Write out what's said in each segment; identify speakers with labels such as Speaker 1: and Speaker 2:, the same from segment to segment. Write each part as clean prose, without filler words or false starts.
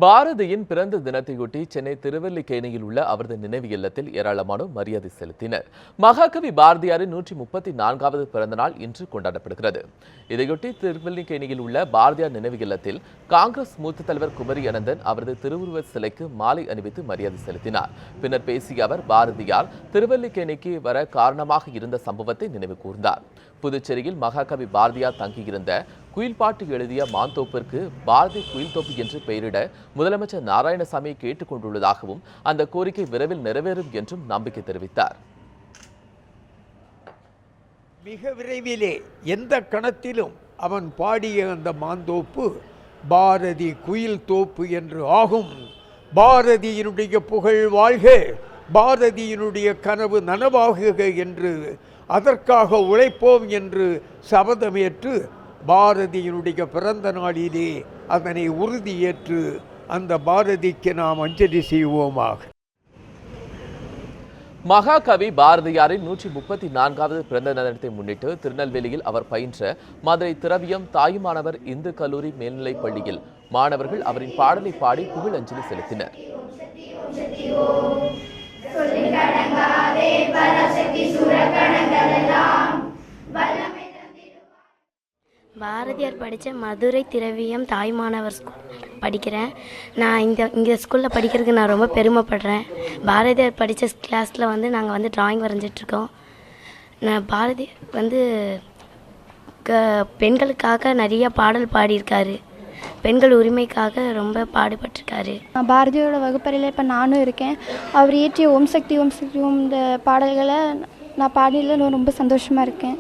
Speaker 1: பாரதியின் பிறந்த தினத்தையொட்டி சென்னை திருவல்லிக்கேணியில் உள்ள அவரது நினைவு இல்லத்தில் ஏராளமானோர் மரியாதை செலுத்தினர். மகாகவி பாரதியாரின் 134வது பிறந்த நாள் இன்று கொண்டாடப்படுகிறது. இதையொட்டி திருவல்லிக்கேணியில் உள்ள பாரதியார் நினைவு இல்லத்தில் காங்கிரஸ் மூத்த தலைவர் குமரி அனந்தன் அவரது திருவுருவ சிலைக்கு மாலை அணிவித்து மரியாதை செலுத்தினார். பின்னர் பேசிய அவர் பாரதியார் திருவல்லிக்கேணிக்கு வர காரணமாக இருந்த சம்பவத்தை நினைவு கூர்ந்தார். புதுச்சேரியில் மகாகவி பாரதியார் தங்கியிருந்த குயில்பாட்டு எழுதிய மாந்தோப்பிற்கு பாரதி குயில்தோப்பு என்று பெயரிட முதலமைச்சர் நாராயணசாமி கேட்டுக் கொண்டுள்ளதாகவும் அந்த கோரிக்கை விரைவில் நிறைவேறும் என்றும் நம்பிக்கை தெரிவித்தார்.
Speaker 2: மிக விரைவிலே எந்த கணத்திலும் அவன் பாடிய அந்த மாந்தோப்பு பாரதி குயில் தோப்பு என்று ஆகும். பாரதியினுடைய புகழ் வாழ்க, பாரதியினுடைய கனவு நனவாகுக என்று அதற்காக உழைப்போம் என்று சபதமேற்று பாரதியினுடைய பிறந்த நாளிலே அதனை உறுதியேற்று அந்த பாரதிக்கு நாம் அஞ்சலி செய்வோமாக.
Speaker 1: மகாகவி பாரதியாரின் 134வது பிறந்த தினத்தை முன்னிட்டு திருநெல்வேலியில் அவர் பயின்ற மதுரை திரவியம் தாயுமானவர் இந்து கல்லூரி மேல்நிலைப் பள்ளியில் மாணவர்கள் அவரின் பாடலை பாடி புகழஞ்சலி செலுத்தினர்.
Speaker 3: பாரதியார் படித்த மதுரை திரவியம் தாய்மானவர் ஸ்கூல் படிக்கிறேன். நான் இங்கே ஸ்கூலில் படிக்கிறதுக்கு நான் ரொம்ப பெருமைப்படுறேன். பாரதியார் படித்த கிளாஸில் நாங்கள் ட்ராயிங் வரைஞ்சிட்ருக்கோம். நான் பாரதியார் பெண்களுக்காக நிறைய பாடல் பாடியிருக்காரு. பெண்கள் உரிமைக்காக ரொம்ப பாடுபட்டிருக்காரு.
Speaker 4: பாரதியோட வகுப்பறையில் இப்போ நானும் இருக்கேன். அவர் இயற்றிய ஓம் சக்தி ஓம் சக்தி ஓம் இந்த பாடல்களை நான் பாடியில் நான் ரொம்ப சந்தோஷமாக இருக்கேன்.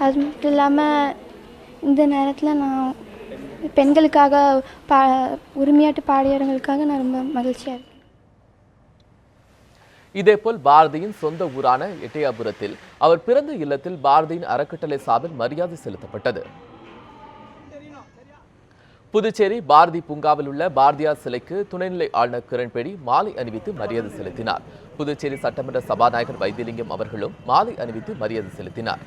Speaker 4: அது மட்டும் இல்லாமல் இந்த நேரத்தில் நான் பெண்களுக்காக உரிமையாட்டு பாடியவர்களுக்காக நான் ரொம்ப மகிழ்ச்சியாக இருக்கேன்.
Speaker 1: இதேபோல் பாரதியின் சொந்த ஊரான எட்டயாபுரத்தில் அவர் பிறந்த இல்லத்தில் பாரதியின் அறக்கட்டளை சார்பில் மரியாதை செலுத்தப்பட்டது. புதுச்சேரி பாரதி பூங்காவில் உள்ள பாரதியார் சிலைக்கு துணைநிலை ஆளுநர் கிரண்பேடி மாலை அணிவித்து மரியாதை செலுத்தினார். புதுச்சேரி சட்டமன்ற சபாநாயகர் வைத்திலிங்கம் அவர்களும் மாலை அணிவித்து மரியாதை செலுத்தினார்.